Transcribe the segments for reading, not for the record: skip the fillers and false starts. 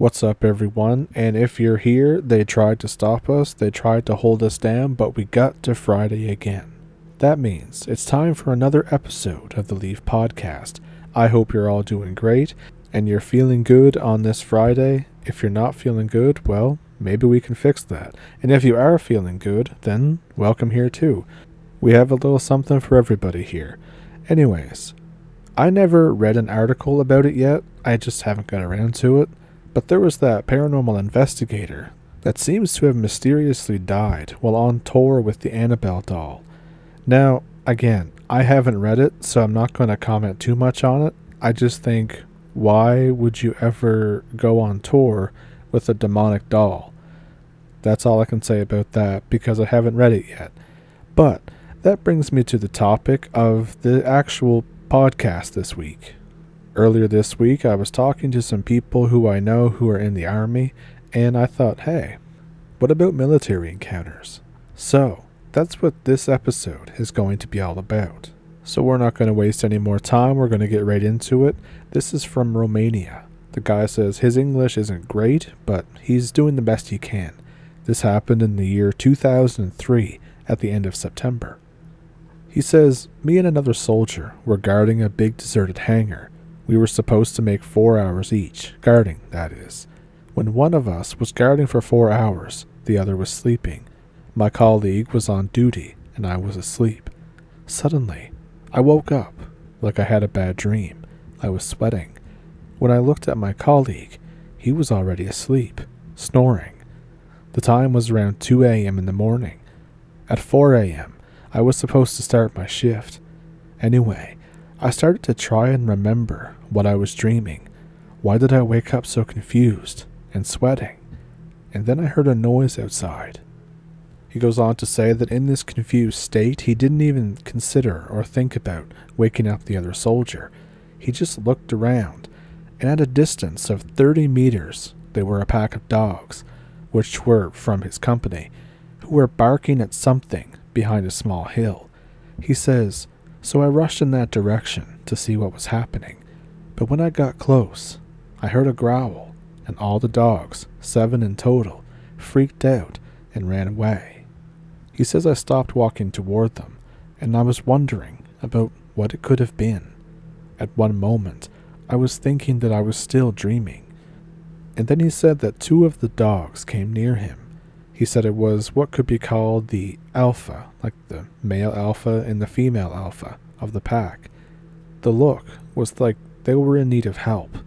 What's up, everyone? And if you're here, they tried to stop us, they tried to hold us down, but we got to Friday again. That means it's time for another episode of the Leaf podcast. I hope you're all doing great and you're feeling good on this Friday. If you're not feeling good, well, maybe we can fix that. And if you are feeling good, then welcome here too. We have a little something for everybody here. Anyways, I never read an article about it yet. I just haven't got around to it. But there was that paranormal investigator that seems to have mysteriously died while on tour with the Annabelle doll. Now, again, I haven't read it, so I'm not going to comment too much on it. I just think, why would you ever go on tour with a demonic doll? That's all I can say about that, because I haven't read it yet. But that brings me to the topic of the actual podcast this week. Earlier this week, I was talking to some people who I know who are in the army, and I thought, hey, what about military encounters? So, that's what this episode is going to be all about. So we're not going to waste any more time, we're going to get right into it. This is from Romania. The guy says his English isn't great, but he's doing the best he can. This happened in the year 2003, at the end of September. He says, me and another soldier were guarding a big deserted hangar. We were supposed to make 4 hours each, guarding, that is. When one of us was guarding for 4 hours, the other was sleeping. My colleague was on duty, and I was asleep. Suddenly, I woke up, like I had a bad dream. I was sweating. When I looked at my colleague, he was already asleep, snoring. The time was around 2 a.m. in the morning. At 4 a.m., I was supposed to start my shift. Anyway, I started to try and remember what I was dreaming. Why did I wake up so confused and sweating? And then I heard a noise outside. He goes on to say that in this confused state, he didn't even consider or think about waking up the other soldier. He just looked around, and at a distance of 30 meters, there were a pack of dogs, which were from his company, who were barking at something behind a small hill. He says, so I rushed in that direction to see what was happening. But when I got close, I heard a growl, and all the dogs, 7 in total, freaked out and ran away. He says I stopped walking toward them, and I was wondering about what it could have been. At one moment, I was thinking that I was still dreaming. And then he said that 2 of the dogs came near him. He said it was what could be called the alpha, like the male alpha and the female alpha of the pack. The look was like they were in need of help.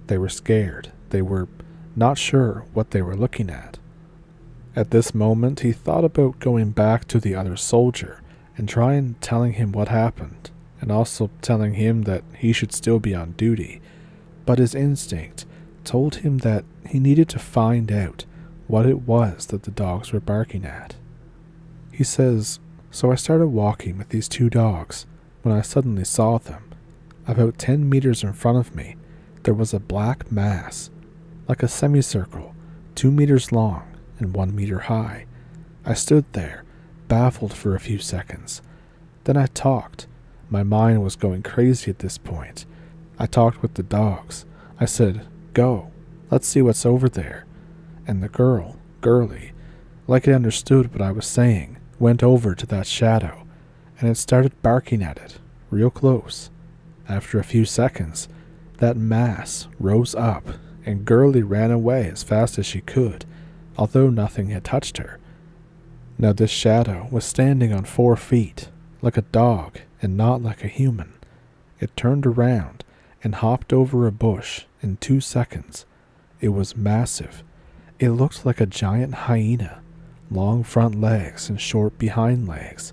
They were scared. They were not sure what they were looking at. At this moment, he thought about going back to the other soldier and trying telling him what happened, and also telling him that he should still be on duty. But his instinct told him that he needed to find out what it was that the dogs were barking at. He says, so I started walking with these 2 dogs when I suddenly saw them. About 10 meters in front of me, there was a black mass, like a semicircle, 2 meters long and 1 meter high. I stood there, baffled for a few seconds. Then I talked. My mind was going crazy at this point. I talked with the dogs. I said, go, let's see what's over there. And the girlie, like it understood what I was saying, went over to that shadow, and it started barking at it, real close. After a few seconds, that mass rose up, and girlie ran away as fast as she could, although nothing had touched her. Now this shadow was standing on 4 feet, like a dog and not like a human. It turned around and hopped over a bush in 2 seconds. It was massive. It looked like a giant hyena, long front legs and short behind legs,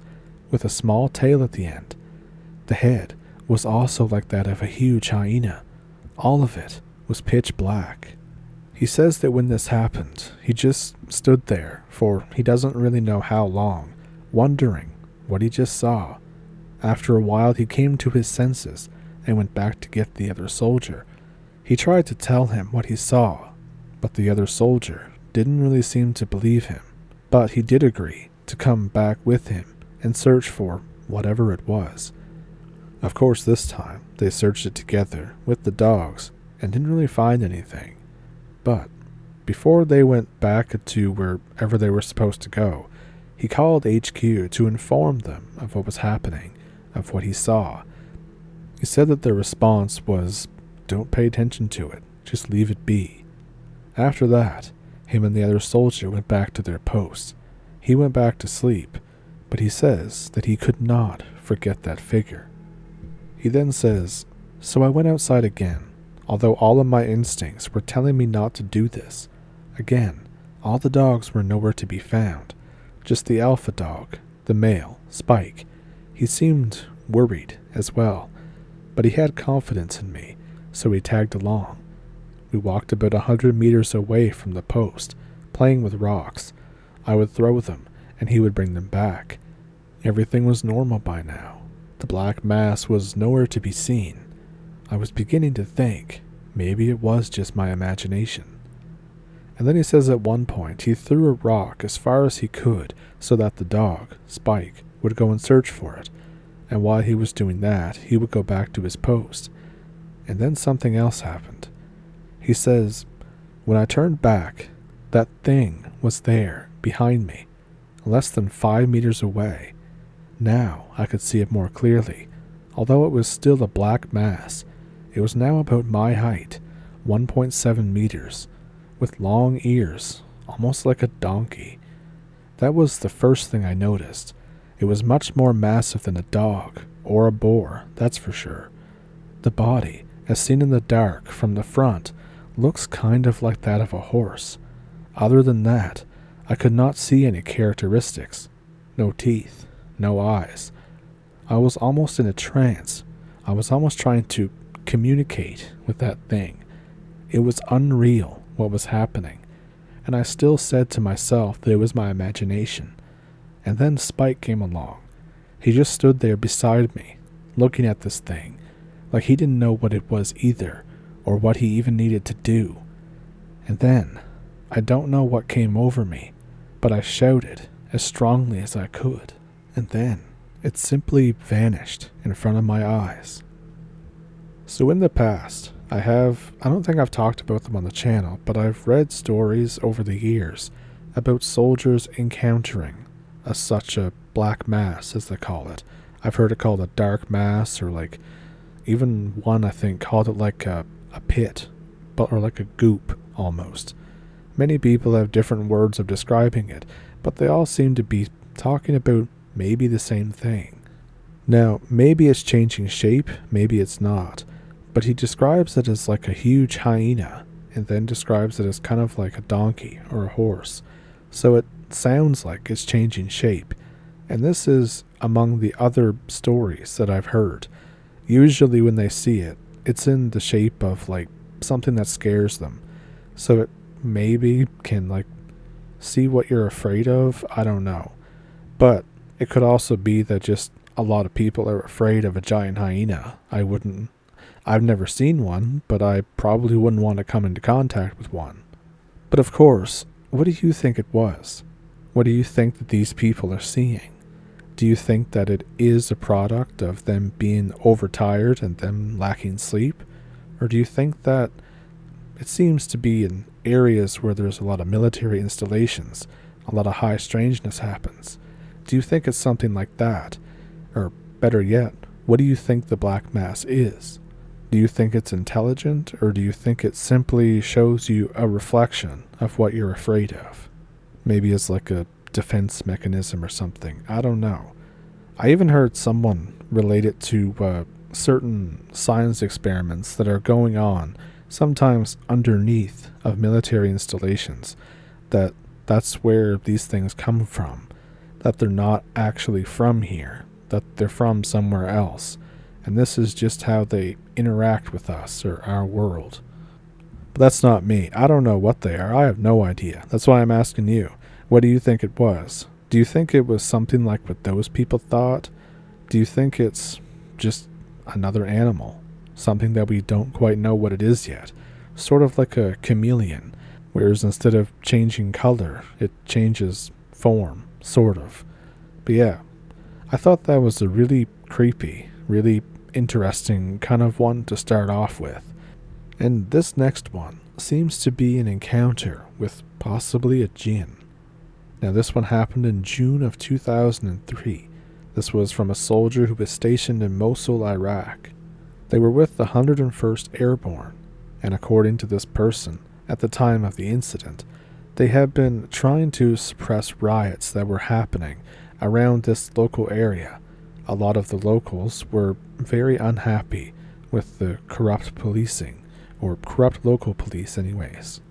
with a small tail at the end. The head was also like that of a huge hyena. All of it was pitch black. He says that when this happened, he just stood there for he doesn't really know how long, wondering what he just saw. After a while, he came to his senses and went back to get the other soldier. He tried to tell him what he saw, but the other soldier didn't really seem to believe him. But he did agree to come back with him and search for whatever it was. Of course, this time they searched it together with the dogs and didn't really find anything. But before they went back to wherever they were supposed to go, he called HQ to inform them of what was happening, of what he saw. He said that their response was, "Don't pay attention to it, just leave it be." After that, him and the other soldier went back to their posts. He went back to sleep, but he says that he could not forget that figure. He then says, "So I went outside again, although all of my instincts were telling me not to do this. Again, all the dogs were nowhere to be found, just the alpha dog, the male, Spike. He seemed worried as well, but he had confidence in me, so he tagged along. We walked about 100 meters away from the post, playing with rocks. I would throw them, and he would bring them back. Everything was normal by now. The black mass was nowhere to be seen. I was beginning to think maybe it was just my imagination." And then he says at one point he threw a rock as far as he could so that the dog, Spike, would go and search for it, and while he was doing that, he would go back to his post. And then something else happened. He says, "When I turned back, that thing was there, behind me, less than 5 meters away. Now I could see it more clearly. Although it was still a black mass, it was now about my height, 1.7 meters, with long ears, almost like a donkey. That was the first thing I noticed. It was much more massive than a dog, or a boar, that's for sure. The body, as seen in the dark from the front, looks kind of like that of a horse. Other than that, I could not see any characteristics. No teeth, no eyes. I was almost in a trance. I was almost trying to communicate with that thing. It was unreal what was happening, and I still said to myself that it was my imagination. And then Spike came along. He just stood there beside me, looking at this thing, like he didn't know what it was either, or what he even needed to do. And then, I don't know what came over me, but I shouted as strongly as I could, and then it simply vanished in front of my eyes. So in the past, I don't think I've talked about them on the channel, but I've read stories over the years about soldiers encountering such a black mass, as they call it. I've heard it called a dark mass, or like, even one I think called it like a pit, or like a goop almost. Many people have different words of describing it, but they all seem to be talking about maybe the same thing. Now, maybe it's changing shape, maybe it's not, but he describes it as like a huge hyena, and then describes it as kind of like a donkey or a horse. So it sounds like it's changing shape, and this is among the other stories that I've heard. Usually when they see it, it's in the shape of like something that scares them. So it maybe can like see what you're afraid of, I don't know. But it could also be that just a lot of people are afraid of a giant hyena. I've never seen one, but I probably wouldn't want to come into contact with one. But of course, what do you think it was? What do you think that these people are seeing? Do you think that it is a product of them being overtired and them lacking sleep? Or do you think that it seems to be in areas where there's a lot of military installations, a lot of high strangeness happens? Do you think it's something like that? Or better yet, what do you think the black mass is? Do you think it's intelligent, or do you think it simply shows you a reflection of what you're afraid of? Maybe it's like a defense mechanism or something. I don't know. I even heard someone relate it to certain science experiments that are going on, sometimes underneath of military installations, that's where these things come from, that they're not actually from here, that they're from somewhere else, and this is just how they interact with us or our world. But that's not me. I don't know what they are. I have no idea. That's why I'm asking you. What do you think it was? Do you think it was something like what those people thought? Do you think it's just another animal? Something that we don't quite know what it is yet? Sort of like a chameleon, whereas instead of changing color, it changes form, sort of. But yeah, I thought that was a really creepy, really interesting kind of one to start off with. And this next one seems to be an encounter with possibly a Djinn. Now this one happened in June of 2003. This was from a soldier who was stationed in Mosul, Iraq. They were with the 101st Airborne, and according to this person, at the time of the incident, they had been trying to suppress riots that were happening around this local area. A lot of the locals were very unhappy with the corrupt policing, or corrupt local police anyways.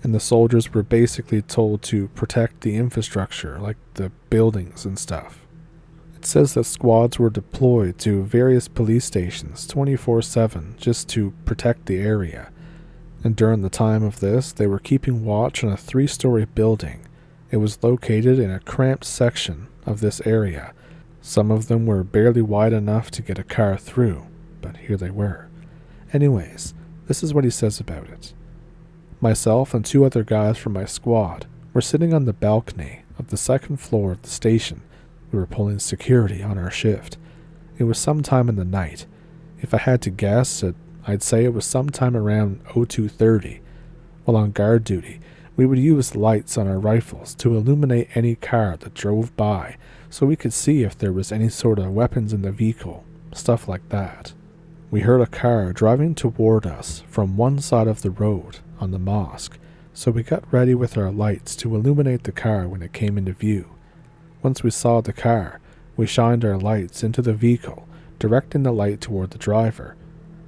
And the soldiers were basically told to protect the infrastructure, like the buildings and stuff. It says that squads were deployed to various police stations 24/7 just to protect the area. And during the time of this, they were keeping watch on a 3-story building. It was located in a cramped section of this area. Some of them were barely wide enough to get a car through, but here they were. Anyways, this is what he says about it. Myself and 2 other guys from my squad were sitting on the balcony of the 2nd floor of the station. We were pulling security on our shift. It was sometime in the night. If I had to guess, I'd say it was sometime around 02:30. While on guard duty, we would use lights on our rifles to illuminate any car that drove by so we could see if there was any sort of weapons in the vehicle, stuff like that. We heard a car driving toward us from one side of the road on the mosque, so we got ready with our lights to illuminate the car when it came into view. Once we saw the car, we shined our lights into the vehicle, directing the light toward the driver.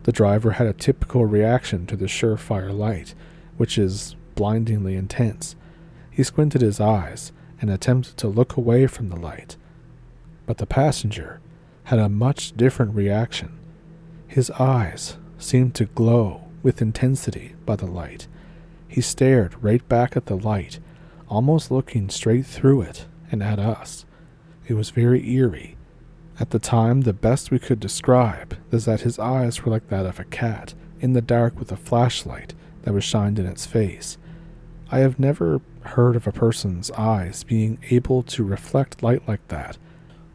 The driver had a typical reaction to the surefire light, which is blindingly intense. He squinted his eyes and attempted to look away from the light. But the passenger had a much different reaction. His eyes seemed to glow with intensity by the light. He stared right back at the light, almost looking straight through it and at us. It was very eerie. At the time, the best we could describe is that his eyes were like that of a cat, in the dark with a flashlight that was shined in its face. I have never heard of a person's eyes being able to reflect light like that,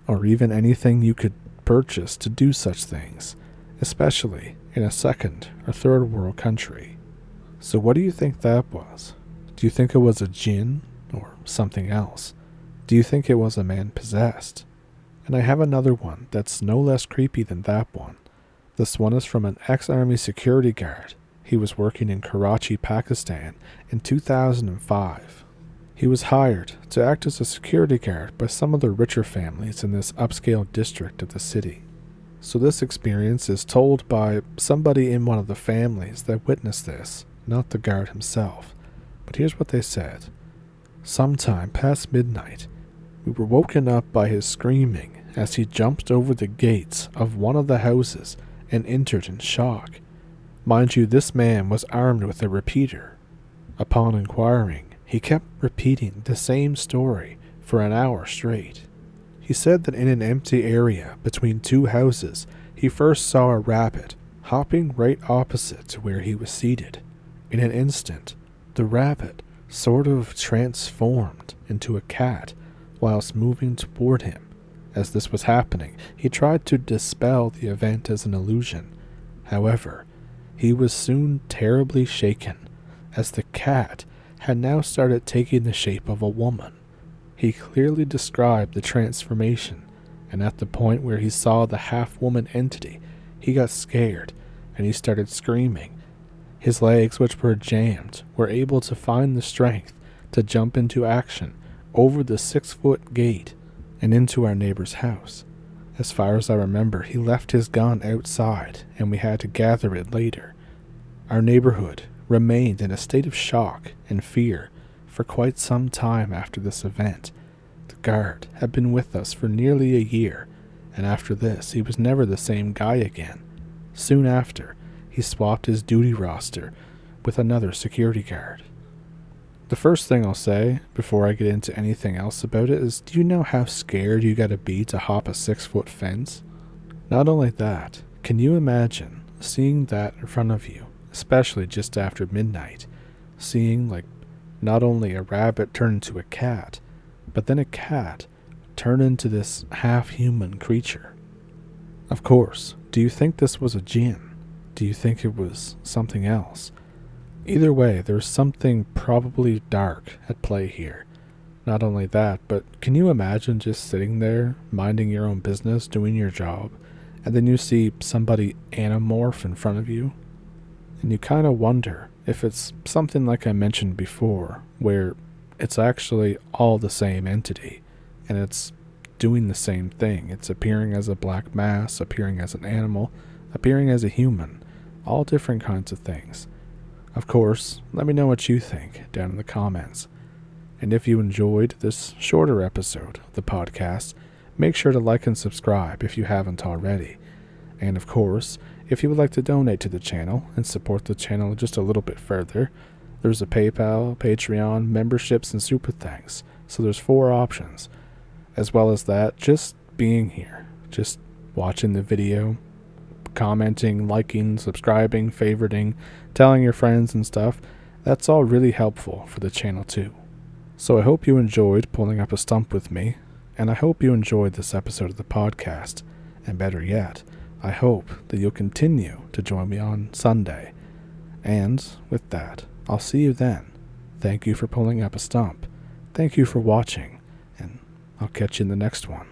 or even anything you could purchase to do such things, especially in a 2nd or 3rd world country. So what do you think that was? Do you think it was a Djinn or something else? Do you think it was a man possessed? And I have another one that's no less creepy than that one. This one is from an ex-army security guard. He was working in Karachi, Pakistan in 2005. He was hired to act as a security guard by some of the richer families in this upscale district of the city. So this experience is told by somebody in one of the families that witnessed this, not the guard himself. But here's what they said. Sometime past midnight, we were woken up by his screaming as he jumped over the gates of one of the houses and entered in shock. Mind you, this man was armed with a repeater. Upon inquiring, he kept repeating the same story for an hour straight. He said that in an empty area between 2 houses, he first saw a rabbit hopping right opposite to where he was seated. In an instant, the rabbit sort of transformed into a cat whilst moving toward him. As this was happening, he tried to dispel the event as an illusion. However, he was soon terribly shaken, as the cat had now started taking the shape of a woman. He clearly described the transformation, and at the point where he saw the half-woman entity, he got scared, and he started screaming. His legs, which were jammed, were able to find the strength to jump into action over the 6-foot gate and into our neighbor's house. As far as I remember, he left his gun outside, and we had to gather it later. Our neighborhood remained in a state of shock and fear for quite some time after this event. The guard had been with us for nearly a year, and after this, he was never the same guy again. Soon after, he swapped his duty roster with another security guard. The first thing I'll say, before I get into anything else about it, is do you know how scared you gotta be to hop a 6-foot fence? Not only that, can you imagine seeing that in front of you, especially just after midnight, seeing not only a rabbit turn into a cat, but then a cat turn into this half-human creature? Of course, do you think this was a Djinn? Do you think it was something else? Either way, there's something probably dark at play here. Not only that, but can you imagine just sitting there, minding your own business, doing your job, and then you see somebody anamorph in front of you? And you kind of wonder if it's something like I mentioned before, where it's actually all the same entity, and it's doing the same thing. It's appearing as a black mass, appearing as an animal, appearing as a human, all different kinds of things. Of course, let me know what you think down in the comments. And if you enjoyed this shorter episode of the podcast, make sure to like and subscribe if you haven't already. And of course, if you would like to donate to the channel and support the channel just a little bit further, there's a PayPal, Patreon, memberships, and super thanks. So there's 4 options. As well as that, just being here, just watching the video, commenting, liking, subscribing, favoriting, telling your friends and stuff, that's all really helpful for the channel too. So I hope you enjoyed pulling up a stump with me, and I hope you enjoyed this episode of the podcast, and better yet, I hope that you'll continue to join me on Sunday. And with that, I'll see you then. Thank you for pulling up a stump. Thank you for watching, and I'll catch you in the next one.